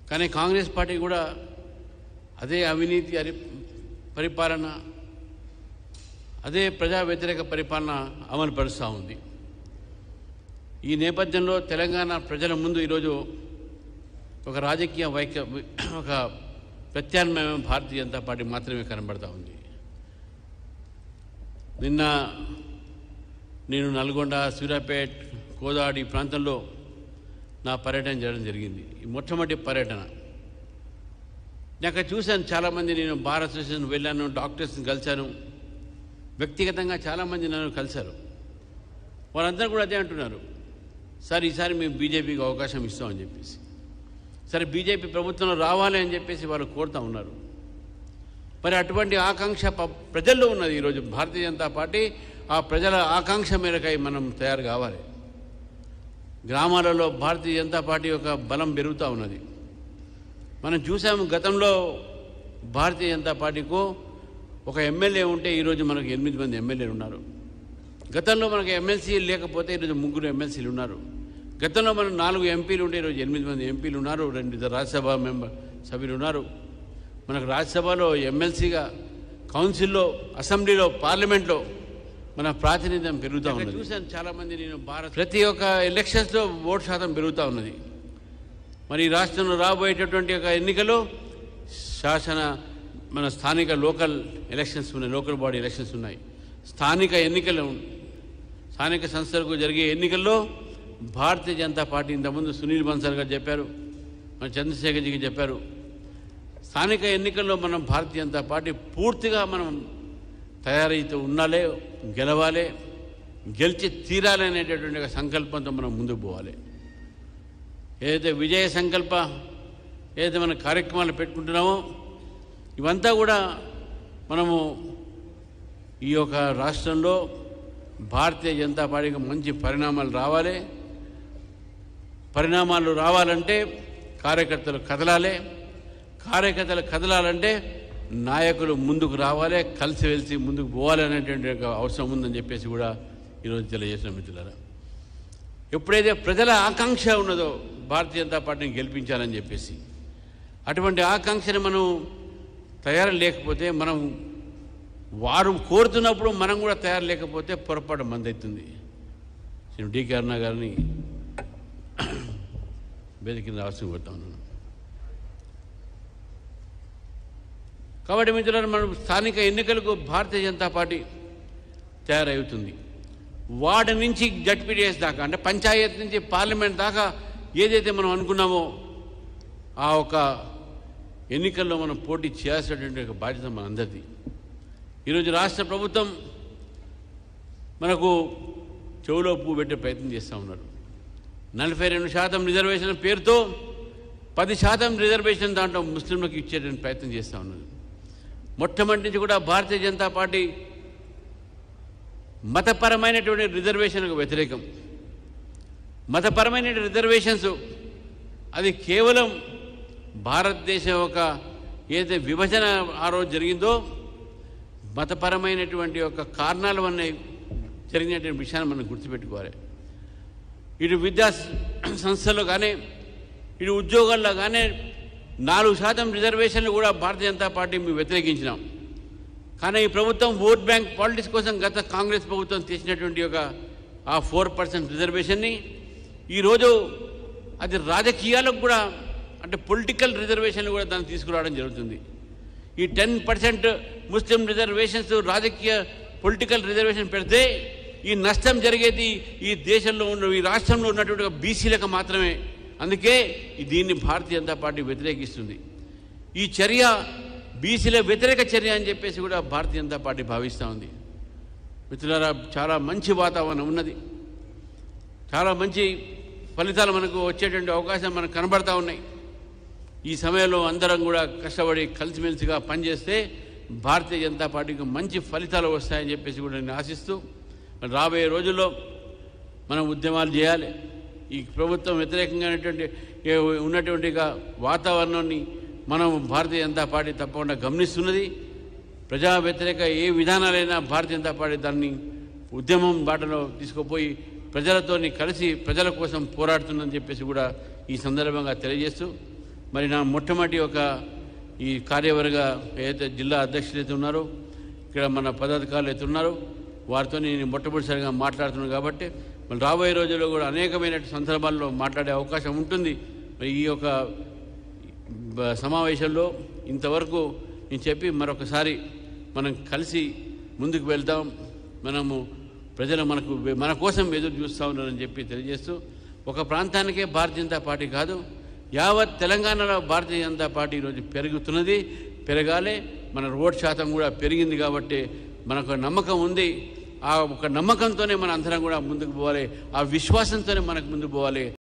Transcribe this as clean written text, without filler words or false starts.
కానీ కాంగ్రెస్ పార్టీ కూడా అదే అవినీతి పరిపాలన, అదే ప్రజా వ్యతిరేక పరిపాలన అమలు పరుస్తూ ఉంది. ఈ నేపథ్యంలో తెలంగాణ ప్రజల ముందు ఈరోజు ఒక రాజకీయ ఒక ప్రత్యామ్నాయం భారతీయ జనతా పార్టీ మాత్రమే కనబడతా ఉంది. నిన్న నేను నల్గొండ, సూర్యాపేట్, కోదాడి ప్రాంతంలో నా పర్యటన చేయడం జరిగింది. ఈ మొట్టమొదటి పర్యటన. నాకు చూశాను చాలామంది, నేను బార్ అసోసియేషన్ వెళ్ళాను, డాక్టర్స్ని కలిశాను, వ్యక్తిగతంగా చాలామంది నన్ను కలిశారు. వాళ్ళందరూ కూడా అదే అంటున్నారు, సార్ ఈసారి మేము బీజేపీకి అవకాశం ఇస్తామని చెప్పేసి. సరే బీజేపీ ప్రభుత్వంలో రావాలి అని చెప్పేసి వాళ్ళు కోరుతూ ఉన్నారు. మరి అటువంటి ఆకాంక్ష ప్రజల్లో ఉన్నది. ఈరోజు భారతీయ జనతా పార్టీ ఆ ప్రజల ఆకాంక్ష మేరకై మనం తయారు కావాలి. గ్రామాలలో భారతీయ జనతా పార్టీ యొక్క బలం పెరుగుతూ ఉన్నది. మనం చూసాము, గతంలో భారతీయ జనతా పార్టీకు ఒక ఎమ్మెల్యే ఉంటే ఈరోజు మనకు 8 మంది ఎమ్మెల్యేలు ఉన్నారు. గతంలో మనకు ఎమ్మెల్సీలు లేకపోతే ఈరోజు 3 ఎమ్మెల్సీలు ఉన్నారు. గతంలో మనం 4 ఎంపీలు ఉంటే ఈరోజు 8 మంది ఎంపీలు ఉన్నారు. 2 రాజ్యసభ సభ్యులు ఉన్నారు. మనకు రాజ్యసభలో ఎమ్మెల్సీగా, కౌన్సిల్లో, అసెంబ్లీలో, పార్లమెంట్లో మన ప్రాతినిధ్యం పెరుగుతూ ఉన్నది. చూశాను చాలామంది, నేను ప్రతి ఒక్క ఎలక్షన్స్లో ఓటు శాతం పెరుగుతూ ఉన్నది. మరి ఈ రాష్ట్రంలో రాబోయేటటువంటి ఒక ఎన్నికలు మన స్థానిక లోకల్ ఎలక్షన్స్ ఉన్నాయి, లోకల్ బాడీ ఎలక్షన్స్ ఉన్నాయి, స్థానిక ఎన్నికలు, స్థానిక సంస్థలకు జరిగే ఎన్నికల్లో భారతీయ జనతా పార్టీ, ఇంతకుముందు సునీల్ బన్సాల్ గారు చెప్పారు, మన చంద్రశేఖర్జీకి చెప్పారు, స్థానిక ఎన్నికల్లో మనం భారతీయ జనతా పార్టీ పూర్తిగా మనం తయారైతే ఉండాలి, గెలవాలి, గెలిచి తీరాలి అనేటటువంటి ఒక సంకల్పంతో మనం ముందుకు పోవాలి. ఏదైతే విజయ సంకల్ప, ఏదైతే మన కార్యక్రమాలు పెట్టుకుంటున్నామో ఇవంతా కూడా మనము ఈ యొక్క రాష్ట్రంలో భారతీయ జనతా పార్టీకి మంచి పరిణామాలు రావాలి. పరిణామాలు రావాలంటే కార్యకర్తలు కదలాలి. కార్యకర్తలు కదలాలంటే నాయకులు ముందుకు రావాలి, కలిసివెలిసి ముందుకు పోవాలి అనేటువంటి అవసరం ఉందని చెప్పేసి కూడా ఈరోజు తెలియజేసిన మిత్రులారా. ఎప్పుడైతే ప్రజల ఆకాంక్ష ఉన్నదో భారతీయ జనతా పార్టీని గెలిపించాలని చెప్పేసి, అటువంటి ఆకాంక్షని మనం తయారు లేకపోతే, మనం వారు కోరుతున్నప్పుడు మనం కూడా తయారు లేకపోతే పొరపాటు మందవుతుంది. నేను డికే అరుణ గారిని వేదిక రావాల్సి కోరుతా ఉన్నాను. కాబట్టి మిత్రులారా, మనం స్థానిక ఎన్నికలకు భారతీయ జనతా పార్టీ తయారవుతుంది. వార్డు నుంచి జడ్పీటీఎస్ దాకా, అంటే పంచాయత్ నుంచి పార్లమెంట్ దాకా ఏదైతే మనం అనుకున్నామో ఆ ఒక ఎన్నికల్లో మనం పోటీ చేయాల్సినటువంటి ఒక బాధ్యత మనందరిది. ఈరోజు రాష్ట్ర ప్రభుత్వం మనకు చెవులో పువ్వు పెట్టే ప్రయత్నం చేస్తూ ఉన్నారు. 42% రిజర్వేషన్ పేరుతో 10% రిజర్వేషన్ దాంట్లో ముస్లింలకు ఇచ్చేటువంటి ప్రయత్నం చేస్తూ ఉన్నారు. మొట్టమొదటి నుంచి కూడా భారతీయ జనతా పార్టీ మతపరమైనటువంటి రిజర్వేషన్కు వ్యతిరేకం. మతపరమైన రిజర్వేషన్స్ అది కేవలం భారతదేశం ఒక ఏదైతే విభజన ఆ రోజు జరిగిందో మతపరమైనటువంటి ఒక కారణాల వల్ల జరిగినటువంటి విషయాన్ని మనం గుర్తుపెట్టుకోవాలి. ఇటు విద్యా సంస్థల్లో కానీ, ఇటు ఉద్యోగాల్లో కానీ 4% రిజర్వేషన్లు కూడా భారతీయ జనతా పార్టీ మేము వ్యతిరేకించినాం. కానీ ఈ ప్రభుత్వం ఓట్ బ్యాంక్ పాలిటిక్స్ కోసం గత కాంగ్రెస్ ప్రభుత్వం తీసినటువంటి ఒక ఆ 4% రిజర్వేషన్ని ఈరోజు అది రాజకీయాలకు కూడా, అంటే పొలిటికల్ రిజర్వేషన్లు కూడా దాన్ని తీసుకురావడం జరుగుతుంది. ఈ 10% ముస్లిం రిజర్వేషన్స్ రాజకీయ పొలిటికల్ రిజర్వేషన్ పెడితే ఈ నష్టం జరిగేది ఈ దేశంలో ఉన్న, ఈ రాష్ట్రంలో ఉన్నటువంటి బీసీలకు మాత్రమే. అందుకే దీన్ని భారతీయ జనతా పార్టీ వ్యతిరేకిస్తుంది. ఈ చర్య బీసీల వ్యతిరేక చర్య అని చెప్పేసి కూడా భారతీయ జనతా పార్టీ భావిస్తూ ఉంది. మిత్రులారా, చాలా మంచి వాతావరణం ఉన్నది, చాలా మంచి ఫలితాలు మనకు వచ్చేటువంటి అవకాశం మనకు కనబడతా ఉన్నాయి. ఈ సమయంలో అందరం కూడా కష్టపడి కలిసిమెలిసిగా పనిచేస్తే భారతీయ జనతా పార్టీకి మంచి ఫలితాలు వస్తాయని చెప్పేసి కూడా నేను ఆశిస్తూ, రాబోయే రోజుల్లో మనం ఉద్యమాలు చేయాలి. ఈ ప్రభుత్వం వ్యతిరేకంగా ఉన్నటువంటి వాతావరణాన్ని మనం భారతీయ జనతా పార్టీ తప్పకుండా గమనిస్తున్నది. ప్రజా వ్యతిరేక ఏ విధానాలైనా భారతీయ జనతా పార్టీ దాన్ని ఉద్యమం బాటలో తీసుకుపోయి ప్రజలతోని కలిసి ప్రజల కోసం పోరాడుతుందని చెప్పేసి కూడా ఈ సందర్భంగా తెలియజేస్తూ, మరి నా మొట్టమొదటి ఈ కార్యవర్గ ఏదైతే జిల్లా అధ్యక్షులు అయితే ఉన్నారో, ఇక్కడ మన పదాధికారులు అయితే ఉన్నారో, వారితో నేను మొట్టమొదటిసారిగా మాట్లాడుతున్నాను. కాబట్టి మరి రాబోయే రోజుల్లో కూడా అనేకమైన సందర్భాల్లో మాట్లాడే అవకాశం ఉంటుంది. మరి ఈ సమావేశంలో ఇంతవరకు నేను చెప్పి మరొకసారి మనం కలిసి ముందుకు వెళ్దాం. ప్రజలు మన కోసం ఎదురు చూస్తూ ఉన్నారని చెప్పి తెలియజేస్తూ, ఒక ప్రాంతానికే భారతీయ జనతా పార్టీ కాదు, యావత్ తెలంగాణలో భారతీయ జనతా పార్టీ ఈరోజు పెరుగుతున్నది, పెరగాలి. మన ఓటు శాతం కూడా పెరిగింది కాబట్టి మనకు నమ్మకం ఉంది. ఆ ఒక నమ్మకంతోనే మన అందరం కూడా ముందుకు పోవాలి, ఆ విశ్వాసంతోనే మనకు ముందుకు పోవాలి.